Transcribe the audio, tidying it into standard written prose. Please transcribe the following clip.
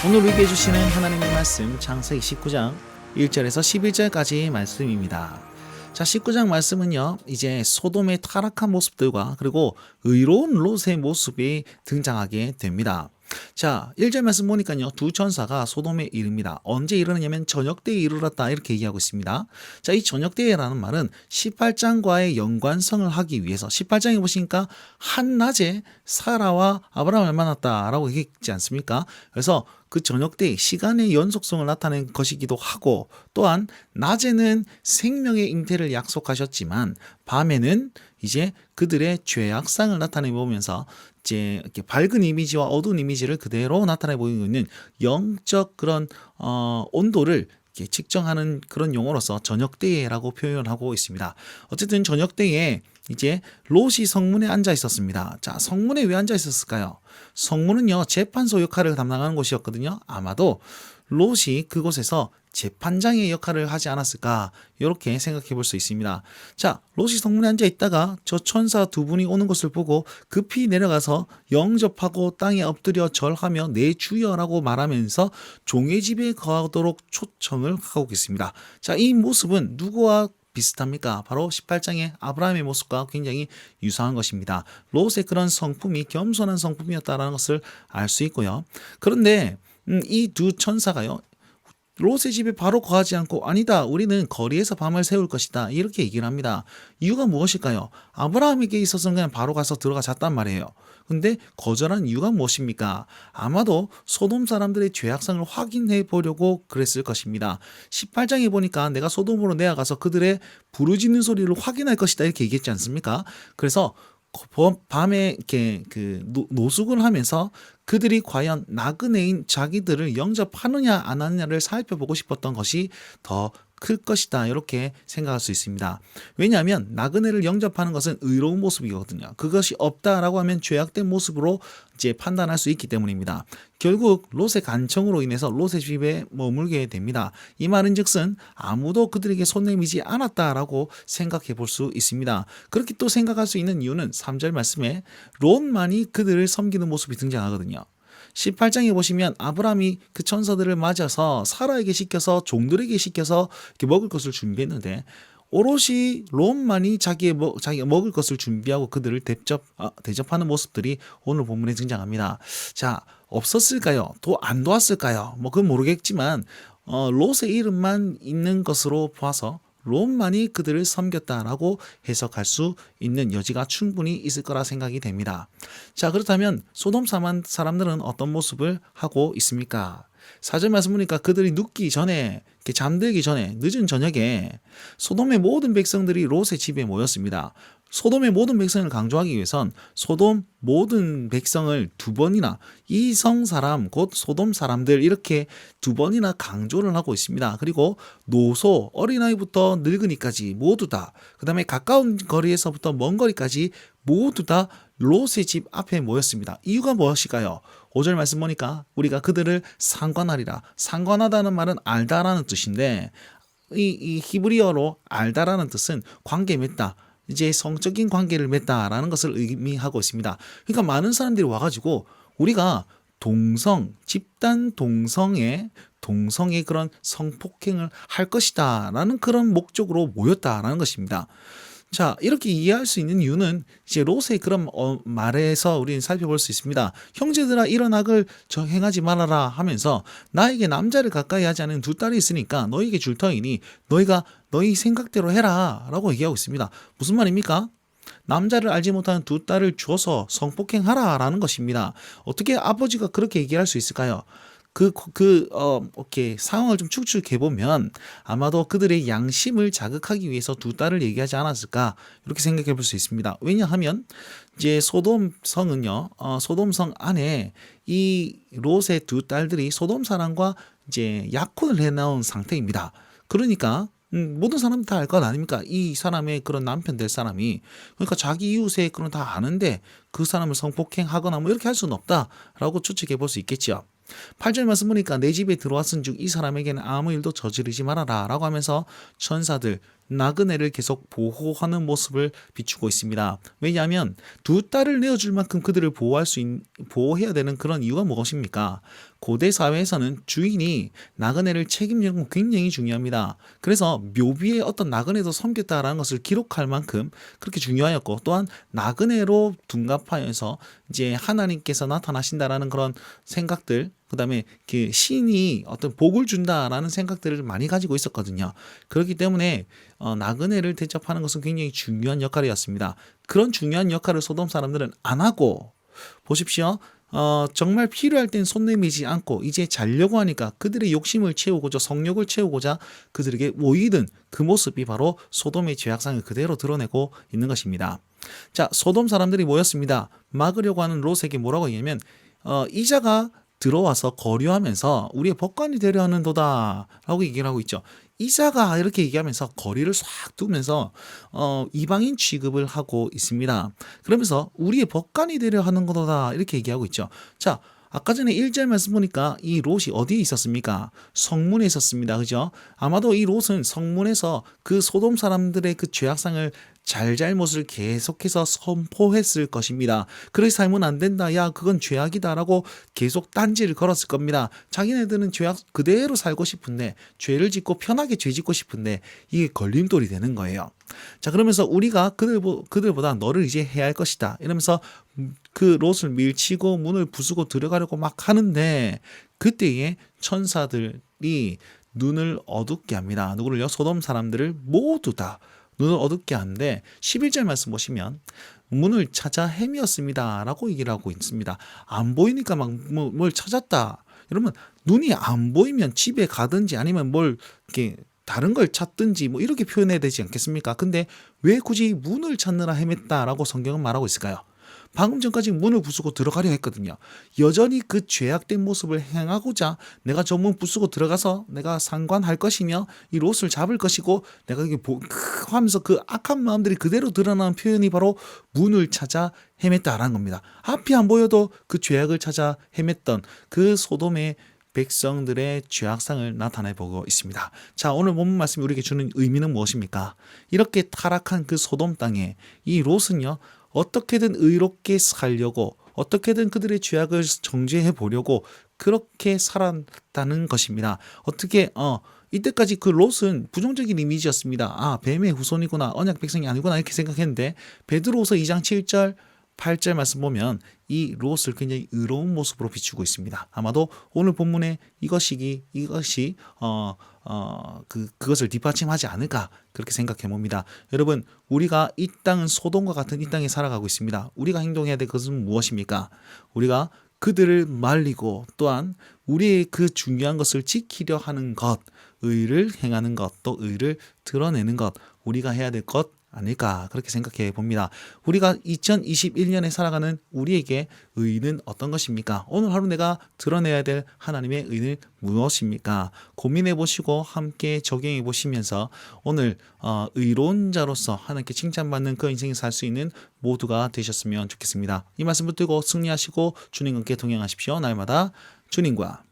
오늘 우리에게 해주시는 하나님의 말씀 창세기 19장 1절에서 11절까지 말씀입니다. 자, 19장 말씀은요, 이제 소돔의 타락한 모습들과 그리고 의로운 롯의 모습이 등장하게 됩니다. 자, 1절 말씀 보니까요, 두 천사가 소돔에 이릅니다. 언제 이르느냐면 저녁때에 이르렀다, 이렇게 얘기하고 있습니다. 자, 이 저녁때라는 말은 18장과의 연관성을 하기 위해서 18장에 보시니까 한낮에 사라와 아브라함을 만났다라고 얘기했지 않습니까? 그래서 그 저녁때 시간의 연속성을 나타낸 것이기도 하고, 또한 낮에는 생명의 잉태를 약속하셨지만 밤에는 이제 그들의 죄악상을 나타내 보면서 이제 이렇게 밝은 이미지와 어두운 이미지를 그대로 나타내 보이고 있는 영적 그런 온도를 이렇게 측정하는 그런 용어로서 저녁때라고 표현하고 있습니다. 어쨌든 저녁때에 이제 롯이 성문에 앉아 있었습니다. 자, 성문에 왜 앉아 있었을까요? 성문은요, 재판소 역할을 담당하는 곳이었거든요. 아마도 롯이 그곳에서 재판장의 역할을 하지 않았을까, 이렇게 생각해 볼 수 있습니다. 자, 롯이 성문에 앉아 있다가 저 천사 두 분이 오는 것을 보고 급히 내려가서 영접하고 땅에 엎드려 절하며 내 주여라고 말하면서 종의 집에 거하도록 초청을 하고 있습니다. 자, 이 모습은 누구와 비슷합니까? 바로 18장의 아브라함의 모습과 굉장히 유사한 것입니다. 롯의 그런 성품이 겸손한 성품이었다는 것을 알 수 있고요. 그런데 이 두 천사가요, 롯의 집에 바로 거하지 않고 아니다, 우리는 거리에서 밤을 새울 것이다, 이렇게 얘기를 합니다. 이유가 무엇일까요? 아브라함에게 있어서는 그냥 바로 가서 들어가 잤단 말이에요. 근데 거절한 이유가 무엇입니까? 아마도 소돔 사람들의 죄악성을 확인해 보려고 그랬을 것입니다. 18장에 보니까 내가 소돔으로 내려가서 그들의 부르짖는 소리를 확인할 것이다, 이렇게 얘기했지 않습니까? 그래서 밤에 이렇게 노숙을 하면서 그들이 과연 나그네인 자기들을 영접하느냐 안 하느냐를 살펴보고 싶었던 것이 더 클 것이다, 이렇게 생각할 수 있습니다. 왜냐하면 나그네를 영접하는 것은 의로운 모습이거든요. 그것이 없다라고 하면 죄악된 모습으로 이제 판단할 수 있기 때문입니다. 결국 롯의 간청으로 인해서 롯의 집에 머물게 됩니다. 이 말인즉슨 아무도 그들에게 손 내미지 않았다라고 생각해 볼 수 있습니다. 그렇게 또 생각할 수 있는 이유는 3절 말씀에 롯만이 그들을 섬기는 모습이 등장하거든요. 18장에 보시면 아브라함이 그 천사들을 맞아서 사라에게 시켜서 종들에게 시켜서 이렇게 먹을 것을 준비했는데, 오롯이 롯만이 자기가 먹을 것을 준비하고 그들을 대접하는 모습들이 오늘 본문에 등장합니다. 자, 없었을까요? 안 도왔을까요? 그건 모르겠지만 롯의 이름만 있는 것으로 봐서 롯만이 그들을 섬겼다라고 해석할 수 있는 여지가 충분히 있을 거라 생각이 됩니다. 자, 그렇다면 소돔 사람들은 어떤 모습을 하고 있습니까? 4절 말씀 보니까 그들이 눕기 전에, 잠들기 전에 늦은 저녁에 소돔의 모든 백성들이 롯의 집에 모였습니다. 소돔의 모든 백성을 강조하기 위해선 소돔 모든 백성을 두 번이나, 이성 사람 곧 소돔 사람들, 이렇게 두 번이나 강조를 하고 있습니다. 그리고 노소, 어린아이부터 늙은이까지 모두 다, 그 다음에 가까운 거리에서부터 먼 거리까지 모두 다 롯의 집 앞에 모였습니다. 이유가 무엇일까요? 5절 말씀 보니까 우리가 그들을 상관하리라. 상관하다는 말은 알다라는 뜻인데, 이 히브리어로 알다라는 뜻은 관계 맺다, 이제 성적인 관계를 맺다라는 것을 의미하고 있습니다. 그러니까 많은 사람들이 와가지고 우리가 집단 동성의 그런 성폭행을 할 것이다 라는 그런 목적으로 모였다라는 것입니다. 자, 이렇게 이해할 수 있는 이유는 이제 롯의 그런 말에서 우리는 살펴볼 수 있습니다. 형제들아, 이런 악을 행하지 말아라 하면서 나에게 남자를 가까이 하지 않은 두 딸이 있으니까 너에게 줄 터이니 너희가 너희 생각대로 해라 라고 얘기하고 있습니다. 무슨 말입니까? 남자를 알지 못하는 두 딸을 주어서 성폭행하라 라는 것입니다. 어떻게 아버지가 그렇게 얘기할 수 있을까요? 이렇게 상황을 좀 축축해 보면 아마도 그들의 양심을 자극하기 위해서 두 딸을 얘기하지 않았을까, 이렇게 생각해 볼 수 있습니다. 왜냐하면 이제 소돔 성 안에 이 롯의 두 딸들이 소돔 사람과 이제 약혼을 해놓은 상태입니다. 그러니까 모든 사람이 다 알 것 아닙니까? 이 사람의 그런 남편 될 사람이, 그러니까 자기 이웃의 그런 다 아는데 그 사람을 성폭행하거나 이렇게 할 수는 없다라고 추측해 볼 수 있겠죠. 8절 말씀 보니까 내 집에 들어왔은즉 이 사람에게는 아무 일도 저지르지 말아라 라고 하면서 천사들, 나그네를 계속 보호하는 모습을 비추고 있습니다. 왜냐하면 두 딸을 내어줄 만큼 그들을 보호해야 되는 그런 이유가 무엇입니까? 고대 사회에서는 주인이 나그네를 책임지는 건 굉장히 중요합니다. 그래서 묘비에 어떤 나그네도 섬겼다라는 것을 기록할 만큼 그렇게 중요하였고, 또한 나그네로 둔갑하여서 이제 하나님께서 나타나신다라는 그런 생각들, 그다음에 그 신이 어떤 복을 준다라는 생각들을 많이 가지고 있었거든요. 그렇기 때문에 나그네를 대접하는 것은 굉장히 중요한 역할이었습니다. 그런 중요한 역할을 소돔 사람들은 안 하고, 보십시오. 정말 필요할 땐 손 내미지 않고 이제 자려고 하니까 그들의 욕심을 채우고자, 성욕을 채우고자 그들에게 모이던 그 모습이 바로 소돔의 죄악상을 그대로 드러내고 있는 것입니다. 자, 소돔 사람들이 모였습니다. 막으려고 하는 롯에게 뭐라고 얘기하면, 이자가 들어와서 거류하면서 우리의 법관이 되려 하는도다 라고 얘기를 하고 있죠. 이자가 이렇게 얘기하면서 거리를 싹 두면서 이방인 취급을 하고 있습니다. 그러면서 우리의 법관이 되려 하는 거다 이렇게 얘기하고 있죠. 자, 아까 전에 1절 말씀 보니까 이 롯이 어디에 있었습니까? 성문에 있었습니다. 그죠? 아마도 이 롯은 성문에서 그 소돔 사람들의 그 죄악상을 잘잘못을 계속해서 선포했을 것입니다. 그렇게 살면 안 된다. 야, 그건 죄악이다라고 계속 딴지를 걸었을 겁니다. 자기네들은 죄악 그대로 살고 싶은데, 죄를 짓고 편하게 죄 짓고 싶은데 이게 걸림돌이 되는 거예요. 자, 그러면서 우리가 그들보다 너를 이제 해야 할 것이다 이러면서 그 롯을 밀치고 문을 부수고 들어가려고 막 하는데, 그때에 천사들이 눈을 어둡게 합니다. 누구를요? 소돔 사람들을 모두 다 눈을 어둡게 하는데, 11절 말씀 보시면 문을 찾아 헤매었습니다 라고 얘기를 하고 있습니다. 안 보이니까 막 뭘 찾았다. 여러분, 눈이 안 보이면 집에 가든지 아니면 뭘 이렇게 다른 걸 찾든지 뭐 이렇게 표현해야 되지 않겠습니까? 근데 왜 굳이 문을 찾느라 헤맸다라고 성경은 말하고 있을까요? 방금 전까지 문을 부수고 들어가려 했거든요. 여전히 그 죄악된 모습을 행하고자 내가 저 문 부수고 들어가서 내가 상관할 것이며 이 롯을 잡을 것이고, 내가 이게 하면서 그 악한 마음들이 그대로 드러나는 표현이 바로 문을 찾아 헤맸다라는 겁니다. 앞이 안 보여도 그 죄악을 찾아 헤맸던 그 소돔의 백성들의 죄악상을 나타내보고 있습니다. 자, 오늘 본문 말씀이 우리에게 주는 의미는 무엇입니까? 이렇게 타락한 그 소돔 땅에 이 롯은요, 어떻게든 의롭게 살려고, 어떻게든 그들의 죄악을 정죄해 보려고 그렇게 살았다는 것입니다. 어떻게 이때까지 그 롯은 부정적인 이미지였습니다. 아, 뱀의 후손이구나, 언약 백성이 아니구나 이렇게 생각했는데, 베드로후서 2장 7절 8절 말씀 보면 이 롯을 굉장히 의로운 모습으로 비추고 있습니다. 아마도 오늘 본문에 이것이 그것을 뒷받침하지 않을까 그렇게 생각해 봅니다. 여러분, 우리가 이 땅은 소돔과 같은 이 땅에 살아가고 있습니다. 우리가 행동해야 될 것은 무엇입니까? 우리가 그들을 말리고, 또한 우리의 그 중요한 것을 지키려 하는 것, 의를 행하는 것, 또 의를 드러내는 것, 우리가 해야 될 것 아닐까 그렇게 생각해 봅니다. 우리가 2021년에 살아가는 우리에게 의는 어떤 것입니까? 오늘 하루 내가 드러내야 될 하나님의 의는 무엇입니까? 고민해 보시고 함께 적용해 보시면서 오늘 의로운 자로서 하나님께 칭찬받는 그 인생을 살 수 있는 모두가 되셨으면 좋겠습니다. 이 말씀 붙들고 승리하시고 주님과 함께 동행하십시오. 날마다 주님과